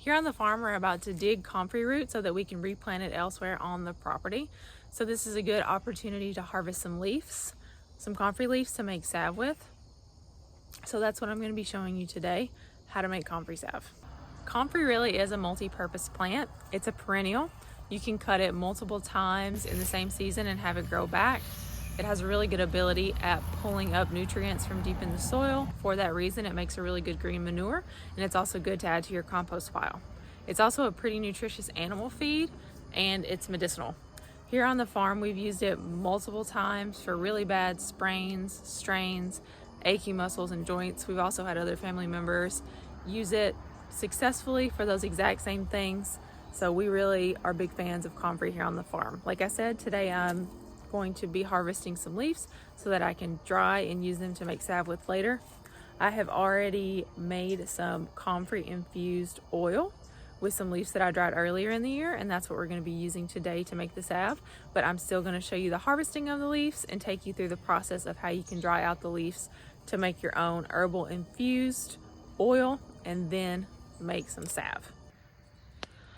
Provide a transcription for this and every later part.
Here on the farm, we're about to dig comfrey root so that we can replant it elsewhere on the property. So this is a good opportunity to harvest some leaves, some comfrey leaves to make salve with. So that's what I'm going to be showing you today, how to make comfrey salve. Comfrey really is a multi-purpose plant. It's a perennial. You can cut it multiple times in the same season and have it grow back. It has a really good ability at pulling up nutrients from deep in the soil. For that reason, it makes a really good green manure, and it's also good to add to your compost pile. It's also a pretty nutritious animal feed, and it's medicinal. Here on the farm, we've used it multiple times for really bad sprains, strains, achy muscles and joints. We've also had other family members use it successfully for those exact same things. So we really are big fans of comfrey here on the farm. Like I said, today I'm going to be harvesting some leaves so that I can dry and use them to make salve with later. I have already made some comfrey infused oil with some leaves that I dried earlier in the year, and that's what we're going to be using today to make the salve. But I'm still going to show you the harvesting of the leaves and take you through the process of how you can dry out the leaves to make your own herbal infused oil and then make some salve.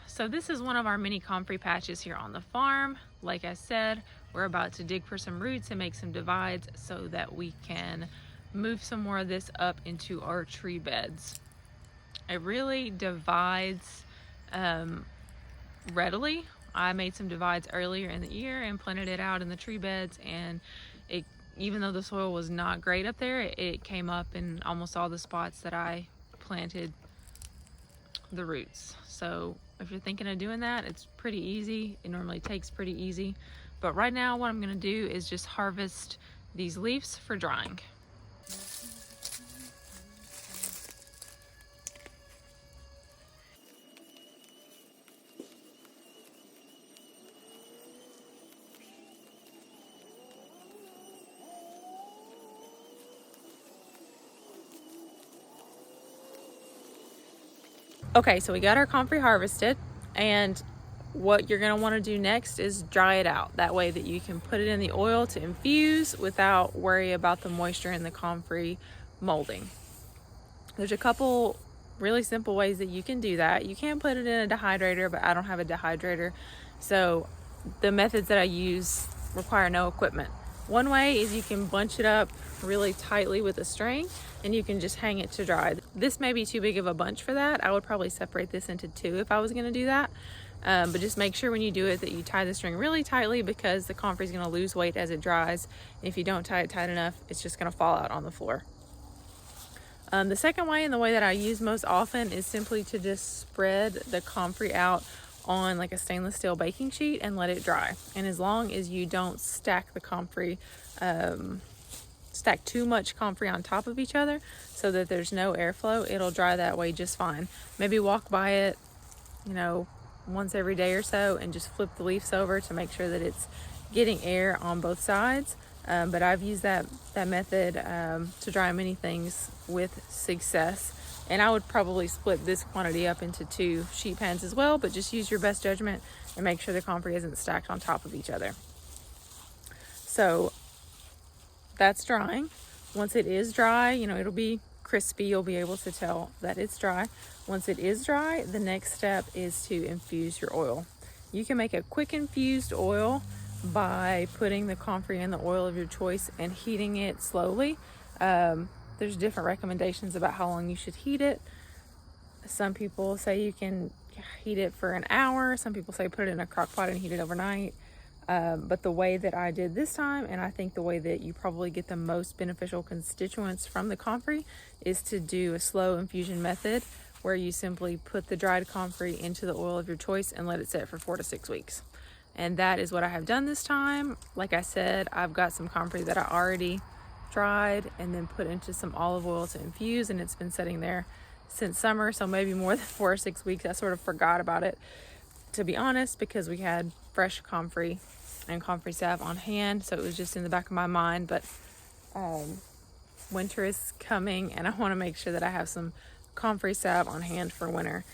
So this is one of our mini comfrey patches here on the farm. Like I said, we're about to dig for some roots and make some divides so that we can move some more of this up into our tree beds. It really divides readily. I made some divides earlier in the year and planted it out in the tree beds, and it, even though the soil was not great up there, it came up in almost all the spots that I planted the roots. So if you're thinking of doing that, it's pretty easy. It normally takes pretty easy. But right now what I'm going to do is just harvest these leaves for drying. Okay, so we got our comfrey harvested, and what you're going to want to do next is dry it out. That way that you can put it in the oil to infuse without worry about the moisture in the comfrey molding. There's a couple really simple ways that you can do that. You can put it in a dehydrator, but I don't have a dehydrator. So the methods that I use require no equipment. One way is you can bunch it up really tightly with a string and you can just hang it to dry. This may be too big of a bunch for that. I would probably separate this into two if I was going to do that. But just make sure when you do it that you tie the string really tightly, because the comfrey is going to lose weight as it dries. And if you don't tie it tight enough, it's just going to fall out on the floor. The second way, and the way that I use most often, is simply to just spread the comfrey out on like a stainless steel baking sheet and let it dry. And as long as you don't stack the comfrey, stack too much comfrey on top of each other so that there's no airflow, it'll dry that way just fine. Maybe walk by it, once every day or so and just flip the leaves over to make sure that it's getting air on both sides. But I've used that method to dry many things with success. And I would probably split this quantity up into two sheet pans as well, but just use your best judgment and make sure the comfrey isn't stacked on top of each other. So that's drying. Once it is dry, it'll be crispy. You'll be able to tell that it's dry. Once it is dry, the next step is to infuse your oil. You can make a quick infused oil by putting the comfrey in the oil of your choice and heating it slowly. There's different recommendations about how long you should heat it. Some people say you can heat it for an hour. Some people say put it in a crock pot and heat it overnight. But the way that I did this time, and I think the way that you probably get the most beneficial constituents from the comfrey, is to do a slow infusion method where you simply put the dried comfrey into the oil of your choice and let it sit for 4 to 6 weeks. And that is what I have done this time. Like I said, I've got some comfrey that I already dried and then put into some olive oil to infuse, and it's been sitting there since summer, so maybe more than 4 or 6 weeks. I sort of forgot about it, to be honest, because we had fresh comfrey and comfrey salve on hand, so it was just in the back of my mind. But winter is coming and I want to make sure that I have some comfrey salve on hand for winter.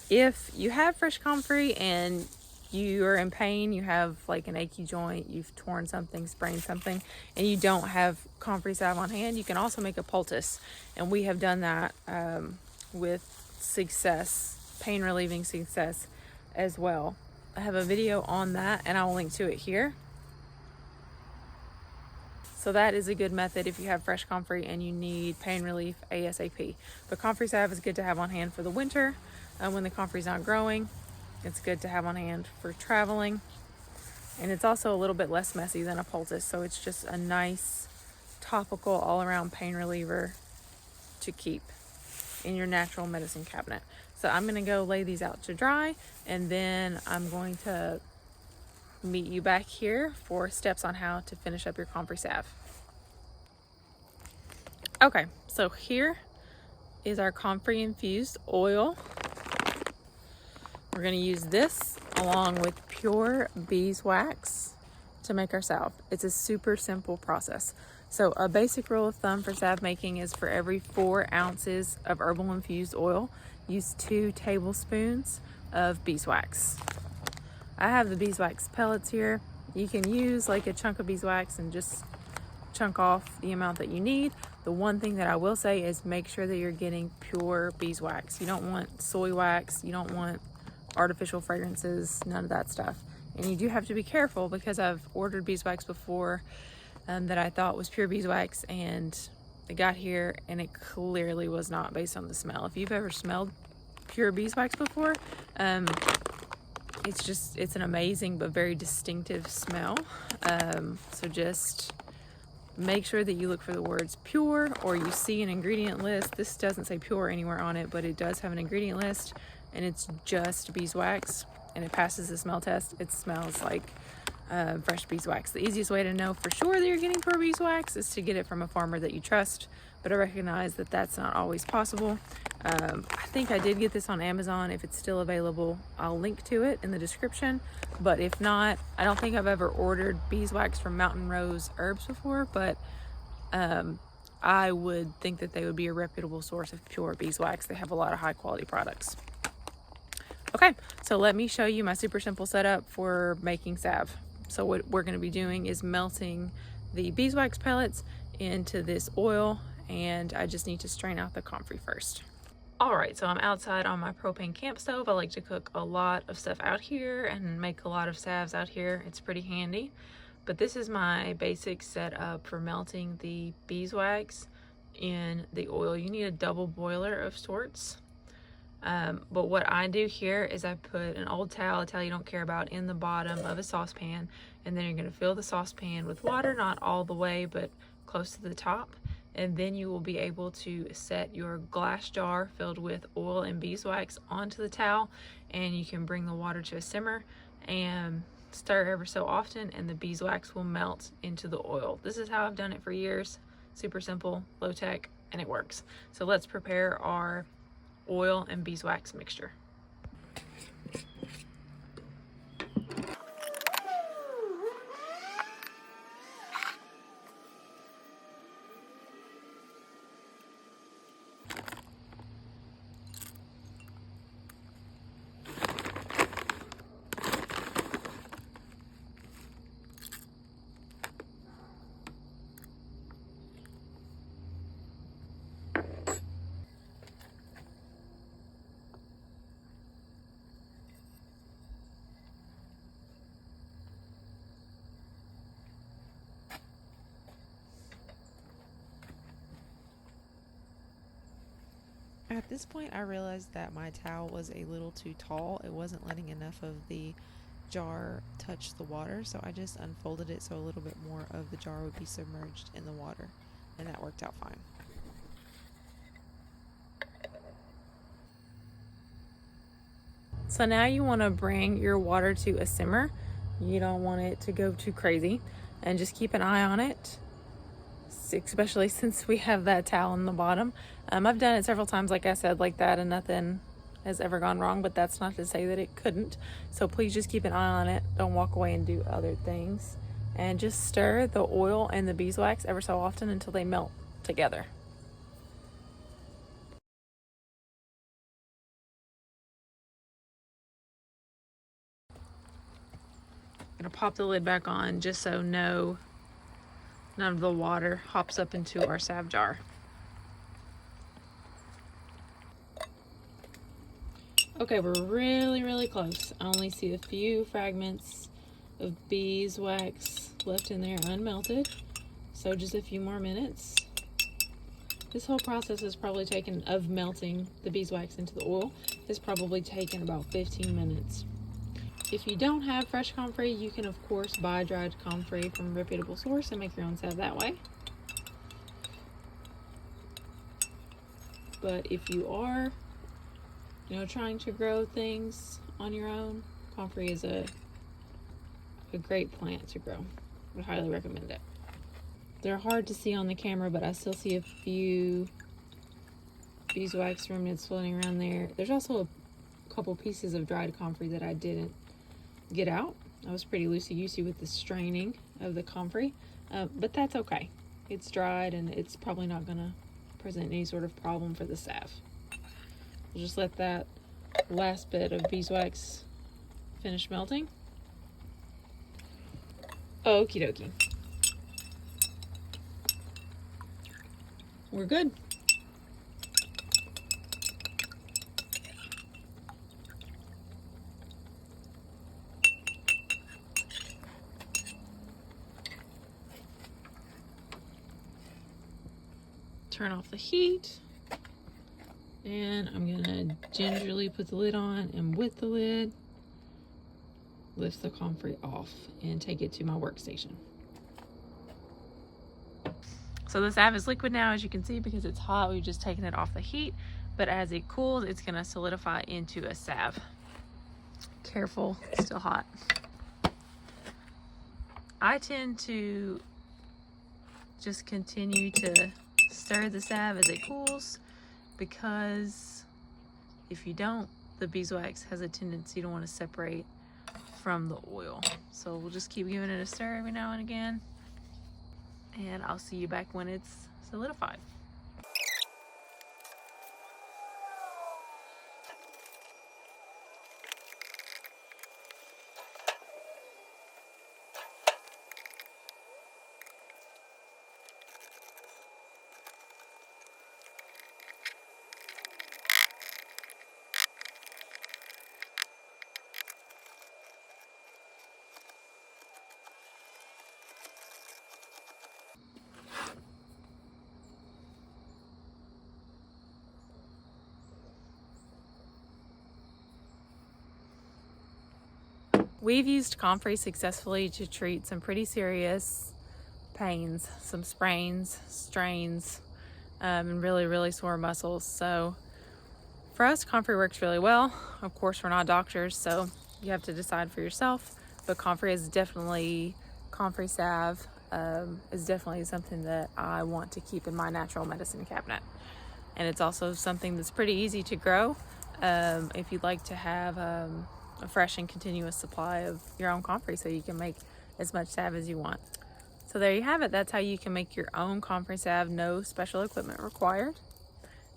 If you have fresh comfrey and you are in pain, you have like an achy joint, you've torn something, sprained something, and you don't have comfrey salve on hand, you can also make a poultice. And we have done that with success pain relieving success as well. I have a video on that and I will link to it here. So that is a good method if you have fresh comfrey and you need pain relief ASAP. But Comfrey Salve is good to have on hand for the winter when the comfrey's not growing. It's good to have on hand for traveling. And it's also a little bit less messy than a poultice, so it's just a nice topical all-around pain reliever to keep in your natural medicine cabinet. So I'm gonna go lay these out to dry, and then I'm going to meet you back here for steps on how to finish up your Comfrey Salve. Okay, so here is our comfrey infused oil. We're gonna use this along with pure beeswax to make our salve. It's a super simple process. So a basic rule of thumb for salve making is for every 4 ounces of herbal infused oil, use 2 tablespoons of beeswax. I have the beeswax pellets here. You can use like a chunk of beeswax and just chunk off the amount that you need. The one thing that I will say is make sure that you're getting pure beeswax. You don't want soy wax, you don't want artificial fragrances, none of that stuff. And you do have to be careful because I've ordered beeswax before that I thought was pure beeswax, and it got here and it clearly was not based on the smell. If you've ever smelled pure beeswax before, it's an amazing but very distinctive smell. So just make sure that you look for the words pure, or you see an ingredient list. This doesn't say pure anywhere on it, but it does have an ingredient list, and it's just beeswax, and it passes the smell test. It smells like fresh beeswax. The easiest way to know for sure that you're getting pure beeswax is to get it from a farmer that you trust, but I recognize that that's not always possible. I think I did get this on Amazon. If it's still available, I'll link to it in the description, but if not, I don't think I've ever ordered beeswax from Mountain Rose Herbs before, but I would think that they would be a reputable source of pure beeswax. They have a lot of high quality products. Okay, so let me show you my super simple setup for making salve. So what we're going to be doing is melting the beeswax pellets into this oil, and I just need to strain out the comfrey first. All right, so I'm outside on my propane camp stove. I like to cook a lot of stuff out here and make a lot of salves out here. It's pretty handy. But this is my basic setup for melting the beeswax in the oil. You need a double boiler of sorts. But what I do here is I put an old towel, a towel you don't care about, in the bottom of a saucepan, and then you're going to fill the saucepan with water, not all the way, but close to the top. And then you will be able to set your glass jar filled with oil and beeswax onto the towel, and you can bring the water to a simmer and stir ever so often, and the beeswax will melt into the oil. This is how I've done it for years. Super simple, low tech, and it works. So let's prepare our oil and beeswax mixture. At this point, I realized that my towel was a little too tall. It wasn't letting enough of the jar touch the water, so I just unfolded it so a little bit more of the jar would be submerged in the water, and that worked out fine. So now you want to bring your water to a simmer. You don't want it to go too crazy, and just keep an eye on it, especially since we have that towel in the bottom. I've done it several times, like I said, like that, and nothing has ever gone wrong, but that's not to say that it couldn't. So please just keep an eye on it. Don't walk away and do other things, and just stir the oil and the beeswax ever so often until they melt together. I'm gonna pop the lid back on just so none of the water hops up into our salve jar. Okay, we're really close. I only see a few fragments of beeswax left in there unmelted. So just a few more minutes. This whole process is probably taken, of melting the beeswax into the oil, has probably taken about 15 minutes. If you don't have fresh comfrey, you can of course buy dried comfrey from a reputable source and make your own salve that way. But if you are, trying to grow things on your own, comfrey is a great plant to grow. I would highly recommend it. They're hard to see on the camera, but I still see a few beeswax remnants floating around there. There's also a couple pieces of dried comfrey that I didn't get out. I was pretty loosey-goosey with the straining of the comfrey, but that's okay. It's dried and it's probably not gonna present any sort of problem for the salve. We'll just let that last bit of beeswax finish melting. Okie dokie. We're good. Turn off the heat. And I'm gonna gingerly put the lid on, and with the lid, lift the comfrey off and take it to my workstation. So the salve is liquid now, as you can see, because it's hot. We've just taken it off the heat, but as it cools, it's gonna solidify into a salve. Careful, it's still hot. I tend to just continue to stir the salve as it cools, because if you don't, the beeswax has a tendency to want to separate from the oil. So we'll just keep giving it a stir every now and again, and I'll see you back when it's solidified. We've used Comfrey successfully to treat some pretty serious pains, some sprains, strains, and really sore muscles. So for us, Comfrey works really well. Of course, we're not doctors, so you have to decide for yourself. But Comfrey Salve is definitely something that I want to keep in my natural medicine cabinet. And it's also something that's pretty easy to grow if you'd like to have a fresh and continuous supply of your own comfrey, so you can make as much salve as you want. So there you have it. That's how you can make your own Comfrey salve, no special equipment required.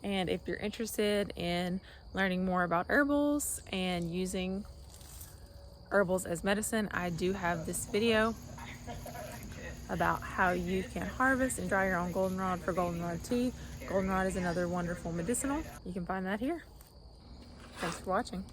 And if you're interested in learning more about herbals and using herbals as medicine, I do have this video about how you can harvest and dry your own goldenrod for goldenrod tea. Goldenrod is another wonderful medicinal. You can find that here. Thanks for watching.